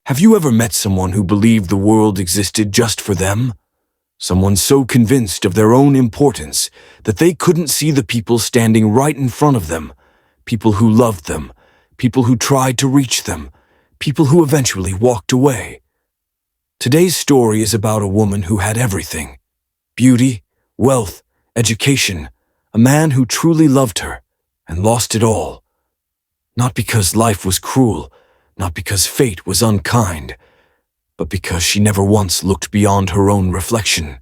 Have you ever met someone who believed the world existed just for them? Someone so convinced of their own importance that they couldn't see the people standing right in front of them, people who loved them, people who tried to reach them, people who eventually walked away. Today's story is about a woman who had everything: beauty, wealth, education, a man who truly loved her and lost it all. Not because life was cruel, not because fate was unkind, but because she never once looked beyond her own reflection.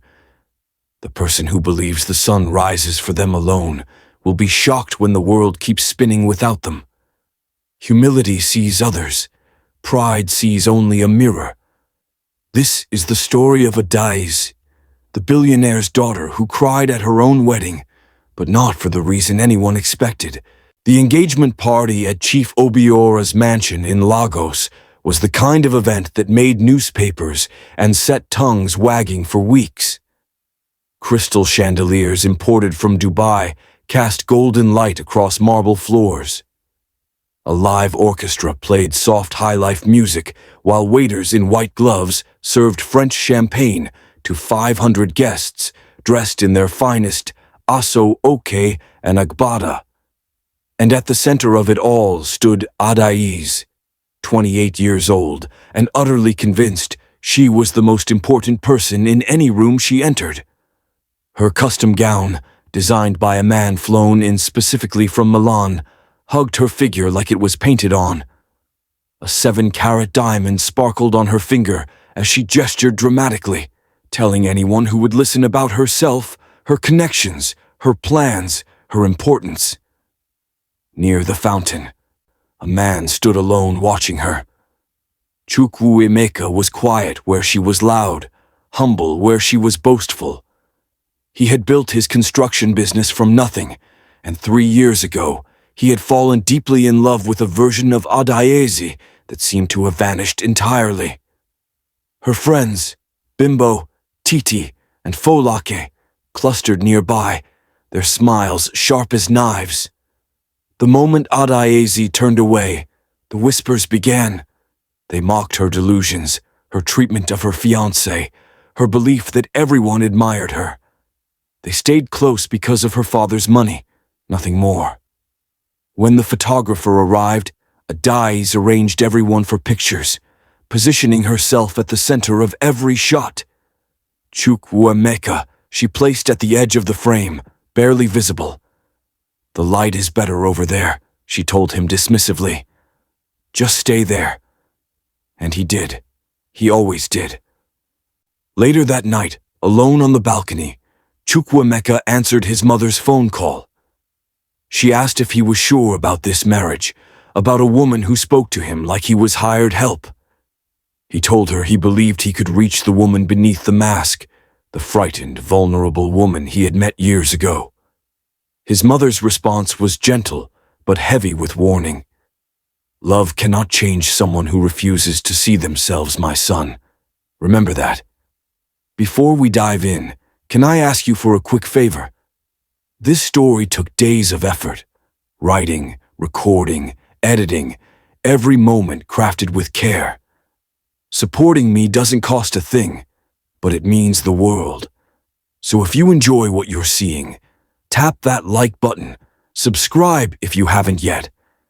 The person who believes the sun rises for them alone will be shocked when the world keeps spinning without them. Humility sees others. Pride sees only a mirror. This is the story of Adaeze, the billionaire's daughter who cried at her own wedding, but not for the reason anyone expected. The engagement party at Chief Obiora's mansion in Lagos was the kind of event that made newspapers and set tongues wagging for weeks. Crystal chandeliers imported from Dubai cast golden light across marble floors. A live orchestra played soft high-life music while waiters in white gloves served French champagne to 500 guests dressed in their finest aso oke and agbada. And at the center of it all stood Adaeze, 28 years old, and utterly convinced she was the most important person in any room she entered. Her custom gown, designed by a man flown in specifically from Milan, hugged her figure like it was painted on. A 7-carat diamond sparkled on her finger as she gestured dramatically, telling anyone who would listen about herself, her connections, her plans, her importance. Near the fountain, a man stood alone watching her. Chukwuemeka was quiet where she was loud, humble where she was boastful. He had built his construction business from nothing, and 3 years ago, he had fallen deeply in love with a version of Adaeze that seemed to have vanished entirely. Her friends, Bimbo, Titi, and Folake, clustered nearby, their smiles sharp as knives. The moment Adaeze turned away, the whispers began. They mocked her delusions, her treatment of her fiancé, her belief that everyone admired her. They stayed close because of her father's money, nothing more. When the photographer arrived, Adaeze arranged everyone for pictures, positioning herself at the center of every shot. Chukwuemeka she placed at the edge of the frame, barely visible. "The light is better over there," she told him dismissively. "Just stay there." And he did. He always did. Later that night, alone on the balcony, Chukwuemeka answered his mother's phone call. She asked if he was sure about this marriage, about a woman who spoke to him like he was hired help. He told her he believed he could reach the woman beneath the mask, the frightened, vulnerable woman he had met years ago. His mother's response was gentle, but heavy with warning. "Love cannot change someone who refuses to see themselves, my son. Remember that. Before we dive in, can I ask you for a quick favor? This story took days of effort. Writing, recording, editing, every moment crafted with care. Supporting me doesn't cost a thing, but it means the world. So if you enjoy what you're seeing, tap that like button, subscribe if you haven't yet,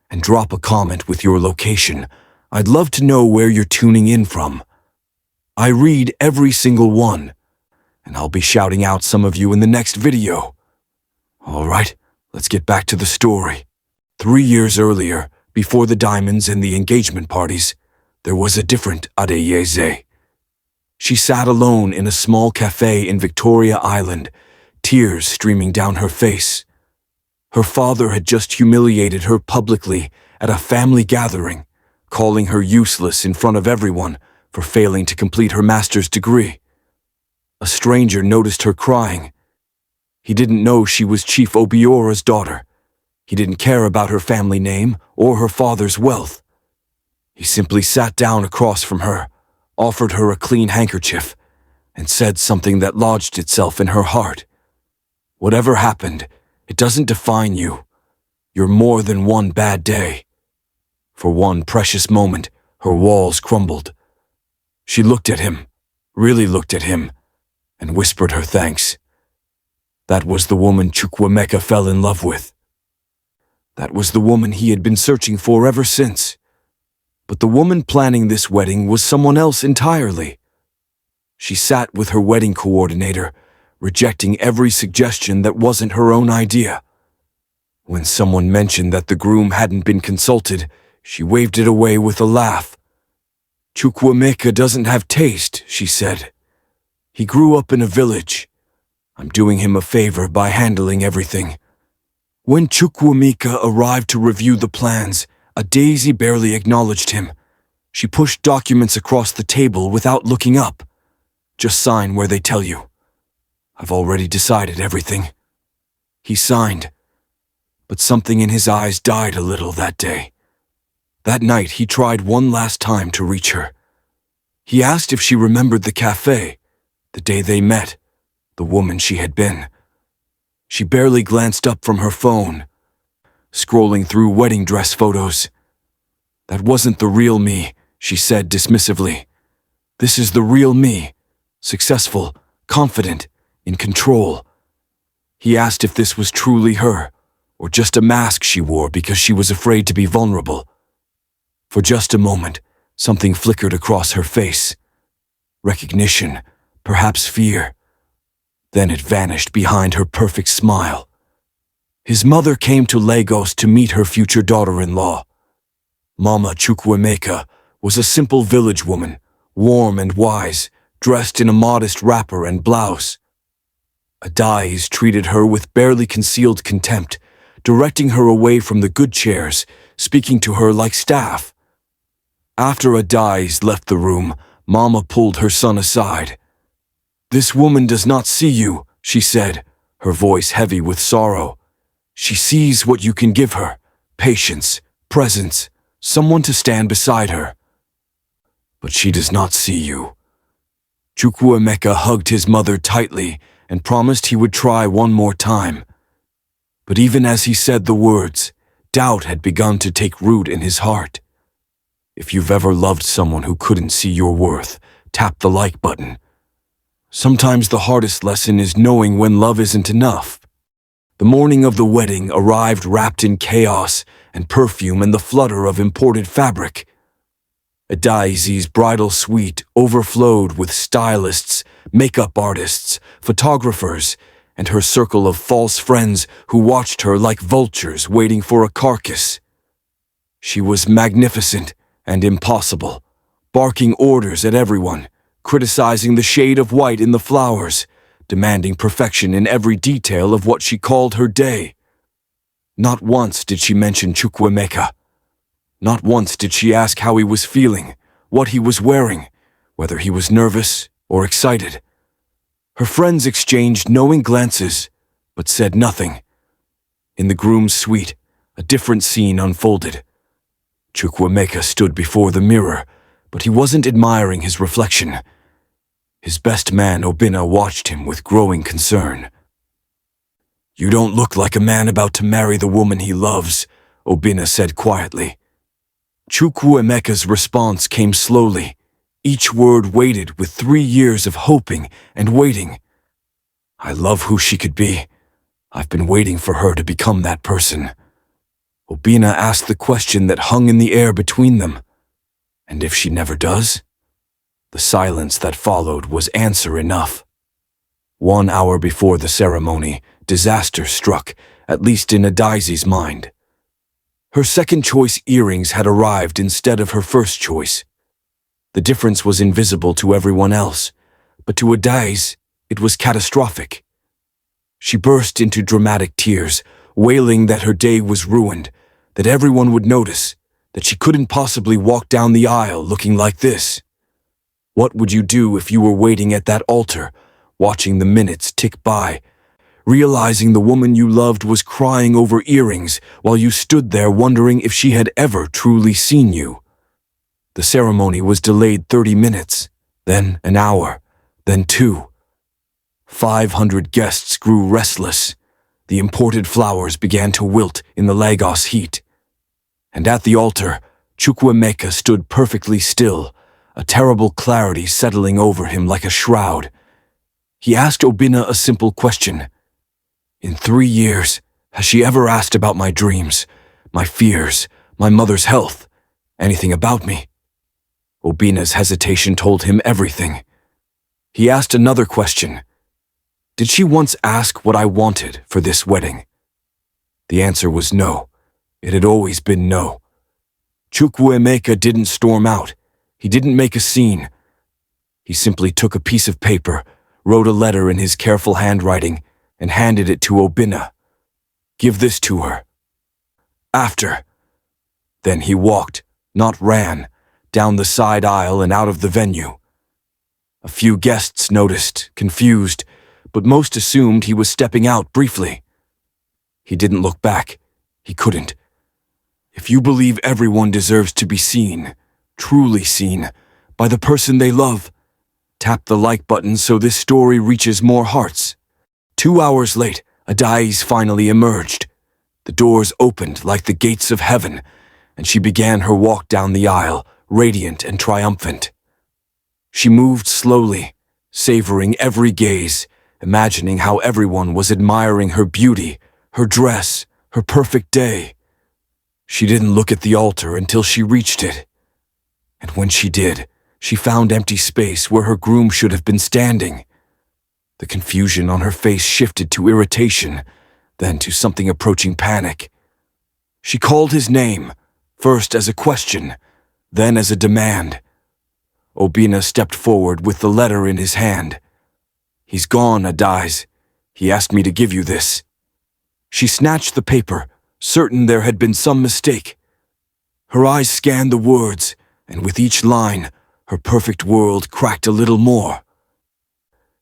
and drop a comment with your location. I'd love to know where you're tuning in from. I read every single one, and I'll be shouting out some of you in the next video. All right, let's get back to the story. 3 years earlier, before the diamonds and the engagement parties, there was a different Adaeze. She sat alone in a small cafe in Victoria Island, tears streaming down her face. Her father had just humiliated her publicly at a family gathering, calling her useless in front of everyone for failing to complete her master's degree. A stranger noticed her crying. He didn't know she was Chief Obiora's daughter. He didn't care about her family name or her father's wealth. He simply sat down across from her, offered her a clean handkerchief, and said something that lodged itself in her heart. "Whatever happened, it doesn't define you. You're more than one bad day." For one precious moment, her walls crumbled, She looked at him, really looked at him, and whispered her thanks. That was the woman Chukwuemeka fell in love with. That was the woman he had been searching for ever since. But the woman planning this wedding was someone else entirely. She sat with her wedding coordinator, rejecting every suggestion that wasn't her own idea. When someone mentioned that the groom hadn't been consulted, she waved it away with a laugh. Chukwuemeka doesn't have taste, she said. He grew up in a village. I'm doing him a favor by handling everything. When Chukwuemeka arrived to review the plans, Daisy barely acknowledged him. She pushed documents across the table without looking up. Just sign where they tell you. I've already decided everything. He signed, but something in his eyes died a little that day. That night he tried one last time to reach her. He asked if she remembered the cafe, the day they met, the woman she had been. She barely glanced up from her phone, scrolling through wedding dress photos. That wasn't the real me, she said dismissively. This is the real me, successful, confident, in control. He asked if this was truly her, or just a mask she wore because she was afraid to be vulnerable. For just a moment, something flickered across her face. Recognition, perhaps fear. Then it vanished behind her perfect smile. His mother came to Lagos to meet her future daughter-in-law. Mama Chukwuemeka was a simple village woman, warm and wise, dressed in a modest wrapper and blouse. Adais treated her with barely concealed contempt, directing her away from the good chairs, speaking to her like staff. After Adais left the room, Mama pulled her son aside. This woman does not see you, she said, her voice heavy with sorrow. She sees what you can give her, patience, presence, someone to stand beside her. But she does not see you. Chukwuemeka hugged his mother tightly and promised he would try one more time. But even as he said the words, doubt had begun to take root in his heart. If you've ever loved someone who couldn't see your worth, tap the like button. Sometimes the hardest lesson is knowing when love isn't enough. The morning of the wedding arrived wrapped in chaos and perfume and the flutter of imported fabric. Adaizi's bridal suite overflowed with stylists, makeup artists, photographers, and her circle of false friends who watched her like vultures waiting for a carcass. She was magnificent and impossible, barking orders at everyone, criticizing the shade of white in the flowers, demanding perfection in every detail of what she called her day. Not once did she mention Chukwuemeka. Not once did she ask how he was feeling, what he was wearing, whether he was nervous or excited. Her friends exchanged knowing glances, but said nothing. In the groom's suite, a different scene unfolded. Chukwuemeka stood before the mirror, but he wasn't admiring his reflection. His best man, Obinna, watched him with growing concern. You don't look like a man about to marry the woman he loves, Obinna said quietly. Chukwuemeka's response came slowly, each word weighted with 3 years of hoping and waiting. I love who she could be. I've been waiting for her to become that person. Obinna asked the question that hung in the air between them. And if she never does? The silence that followed was answer enough. 1 hour before the ceremony, disaster struck, at least in Adaizi's mind. Her second-choice earrings had arrived instead of her first choice. The difference was invisible to everyone else, but to Adaiz, it was catastrophic. She burst into dramatic tears, wailing that her day was ruined, that everyone would notice, that she couldn't possibly walk down the aisle looking like this. What would you do if you were waiting at that altar, watching the minutes tick by, realizing the woman you loved was crying over earrings while you stood there wondering if she had ever truly seen you? The ceremony was delayed 30 minutes, then an hour, then 2. 500 guests grew restless. The imported flowers began to wilt in the Lagos heat. And at the altar, Chukwuemeka stood perfectly still, a terrible clarity settling over him like a shroud. He asked Obina a simple question. In 3 years, has she ever asked about my dreams, my fears, my mother's health, anything about me? Obina's hesitation told him everything. He asked another question. Did she once ask what I wanted for this wedding? The answer was no. It had always been no. Chukwuemeka didn't storm out. He didn't make a scene. He simply took a piece of paper, wrote a letter in his careful handwriting, and handed it to Obina. Give this to her. After. Then he walked, not ran, down the side aisle and out of the venue. A few guests noticed, confused, but most assumed he was stepping out briefly. He didn't look back. He couldn't. If you believe everyone deserves to be seen, truly seen, by the person they love, tap the like button so this story reaches more hearts. 2 hours late, Adais finally emerged. The doors opened like the gates of heaven, and she began her walk down the aisle, radiant and triumphant. She moved slowly, savoring every gaze, imagining how everyone was admiring her beauty, her dress, her perfect day. She didn't look at the altar until she reached it. And when she did, she found empty space where her groom should have been standing. The confusion on her face shifted to irritation, then to something approaching panic. She called his name, first as a question, then as a demand. Obina stepped forward with the letter in his hand. He's gone, Adais. He asked me to give you this. She snatched the paper, certain there had been some mistake. Her eyes scanned the words, and with each line, her perfect world cracked a little more.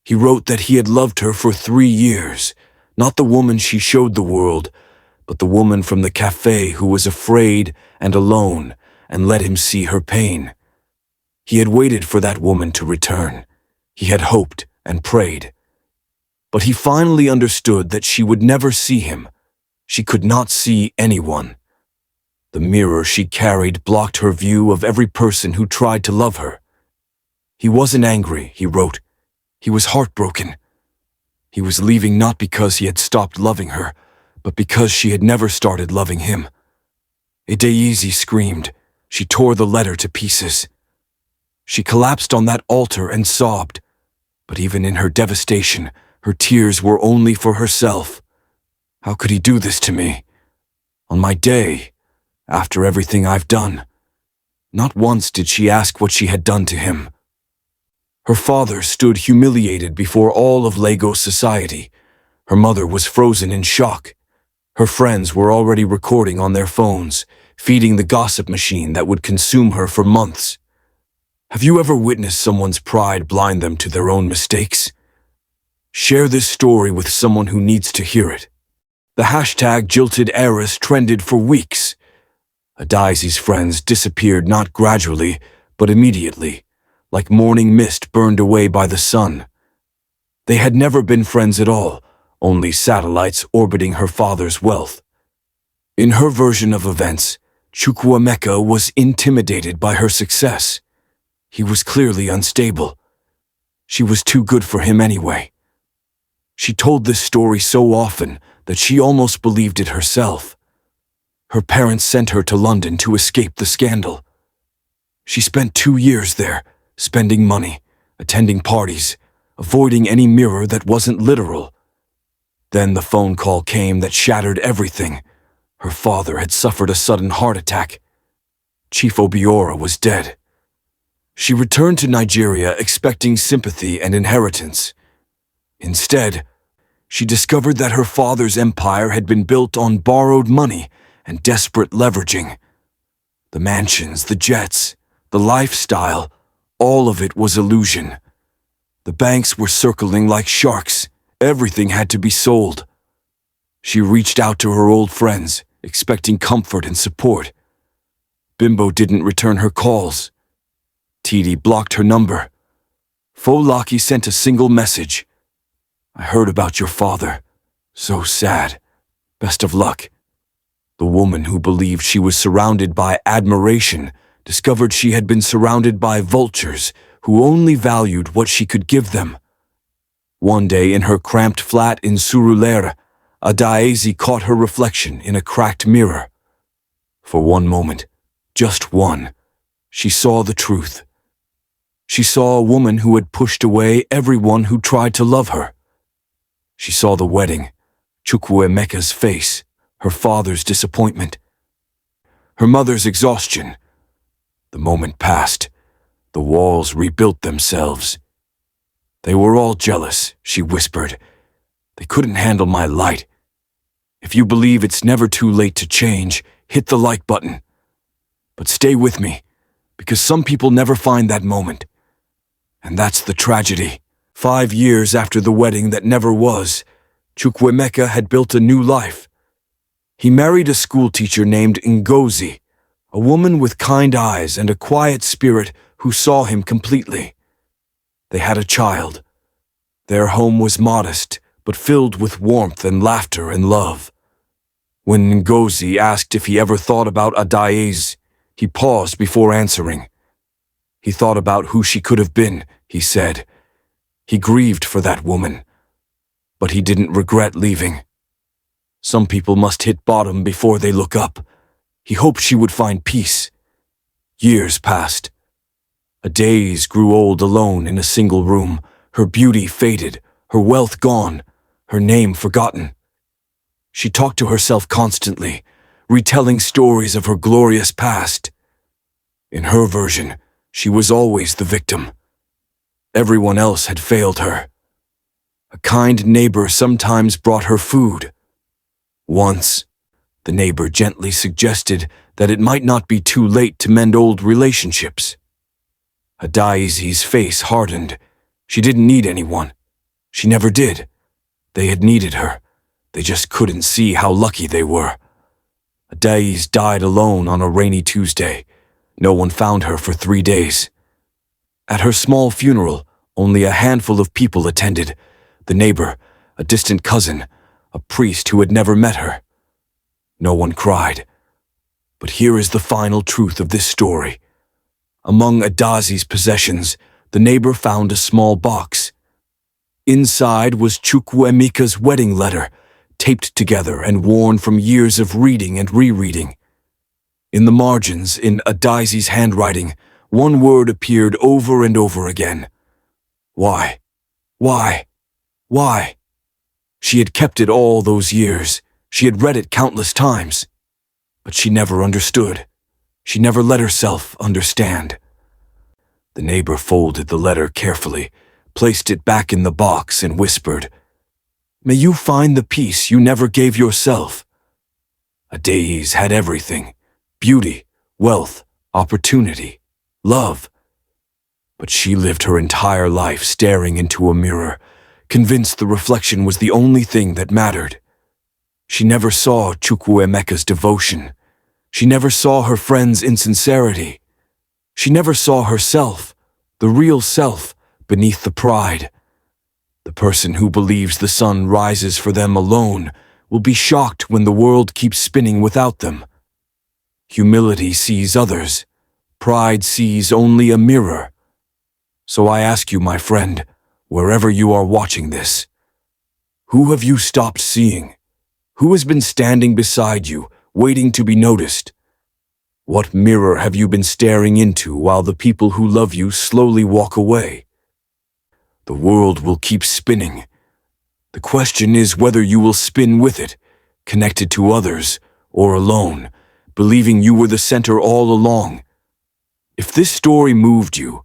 He wrote that he had loved her for 3 years, not the woman she showed the world, but the woman from the cafe who was afraid and alone and let him see her pain. He had waited for that woman to return. He had hoped and prayed. But he finally understood that she would never see him. She could not see anyone. The mirror she carried blocked her view of every person who tried to love her. He wasn't angry, he wrote. He was heartbroken. He was leaving not because he had stopped loving her, but because she had never started loving him. Adaizi screamed. She tore the letter to pieces. She collapsed on that altar and sobbed. But even in her devastation, her tears were only for herself. How could he do this to me? On my day, after everything I've done. Not once did she ask what she had done to him. Her father stood humiliated before all of Lagos society. Her mother was frozen in shock. Her friends were already recording on their phones, feeding the gossip machine that would consume her for months. Have you ever witnessed someone's pride blind them to their own mistakes? Share this story with someone who needs to hear it. The hashtag Jilted Heiress trended for weeks. Adaizi's friends disappeared not gradually, but immediately, like morning mist burned away by the sun. They had never been friends at all, only satellites orbiting her father's wealth. In her version of events, Chukwuemeka was intimidated by her success. He was clearly unstable. She was too good for him anyway. She told this story so often that she almost believed it herself. Her parents sent her to London to escape the scandal. She spent 2 years there, spending money, attending parties, avoiding any mirror that wasn't literal. Then the phone call came that shattered everything. Her father had suffered a sudden heart attack. Chief Obiora was dead. She returned to Nigeria expecting sympathy and inheritance. Instead, she discovered that her father's empire had been built on borrowed money and desperate leveraging. The mansions, the jets, the lifestyle, all of it was illusion. The banks were circling like sharks. Everything had to be sold. She reached out to her old friends, expecting comfort and support. Bimbo didn't return her calls. Titi blocked her number. Folaki sent a single message. I heard about your father. So sad. Best of luck. The woman who believed she was surrounded by admiration discovered she had been surrounded by vultures who only valued what she could give them. One day in her cramped flat in Surulere, Adaeze caught her reflection in a cracked mirror. For one moment, just one, she saw the truth. She saw a woman who had pushed away everyone who tried to love her. She saw the wedding, Chukwuemeka's face, her father's disappointment, her mother's exhaustion. The moment passed. The walls rebuilt themselves. They were all jealous, she whispered. They couldn't handle my light. If you believe it's never too late to change, hit the like button. But stay with me, because some people never find that moment. And that's the tragedy. 5 years after the wedding that never was, Chukwuemeka had built a new life. He married a schoolteacher named Ngozi, a woman with kind eyes and a quiet spirit who saw him completely. They had a child. Their home was modest, but filled with warmth and laughter and love. When Ngozi asked if he ever thought about Adaeze, he paused before answering. He thought about who she could have been, he said. He grieved for that woman, but he didn't regret leaving. Some people must hit bottom before they look up. He hoped she would find peace. Years passed. Adaeze grew old alone in a single room, her beauty faded, her wealth gone, her name forgotten. She talked to herself constantly, retelling stories of her glorious past. In her version, she was always the victim. Everyone else had failed her. A kind neighbor sometimes brought her food. Once, the neighbor gently suggested that it might not be too late to mend old relationships. Adaeze's face hardened. She didn't need anyone. She never did. They had needed her. They just couldn't see how lucky they were. Adaeze died alone on a rainy Tuesday. No one found her for 3 days. At her small funeral, only a handful of people attended. The neighbor, a distant cousin, a priest who had never met her. No one cried. But here is the final truth of this story. Among Adaeze's possessions, the neighbor found a small box. Inside was Chukwuemeka's wedding letter, taped together and worn from years of reading and rereading. In the margins, in Adaeze's handwriting, one word appeared over and over again. Why? Why? Why? She had kept it all those years. She had read it countless times. But she never understood. She never let herself understand. The neighbor folded the letter carefully, placed it back in the box and whispered, "May you find the peace you never gave yourself." Adaeze had everything: beauty, wealth, opportunity, love. But she lived her entire life staring into a mirror, convinced the reflection was the only thing that mattered. She never saw Chukwuemeka's devotion. She never saw her friend's insincerity. She never saw herself, the real self, beneath the pride. The person who believes the sun rises for them alone will be shocked when the world keeps spinning without them. Humility sees others. Pride sees only a mirror. So I ask you, my friend, wherever you are watching this, who have you stopped seeing? Who has been standing beside you, waiting to be noticed? What mirror have you been staring into while the people who love you slowly walk away? The world will keep spinning. The question is whether you will spin with it, connected to others, or alone, believing you were the center all along. If this story moved you,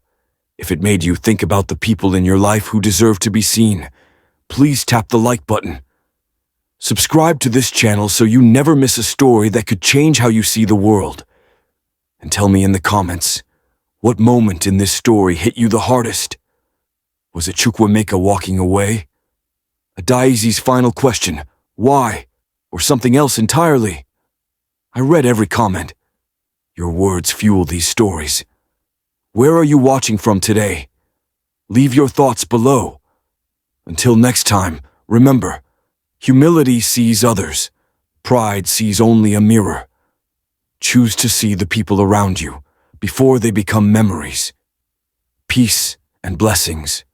if it made you think about the people in your life who deserve to be seen, please tap the like button. Subscribe to this channel so you never miss a story that could change how you see the world. And tell me in the comments, what moment in this story hit you the hardest? Was it Chukwuemeka walking away? Adaeze's final question, why? Or something else entirely? I read every comment. Your words fuel these stories. Where are you watching from today? Leave your thoughts below. Until next time, remember, humility sees others. Pride sees only a mirror. Choose to see the people around you, before they become memories. Peace and blessings.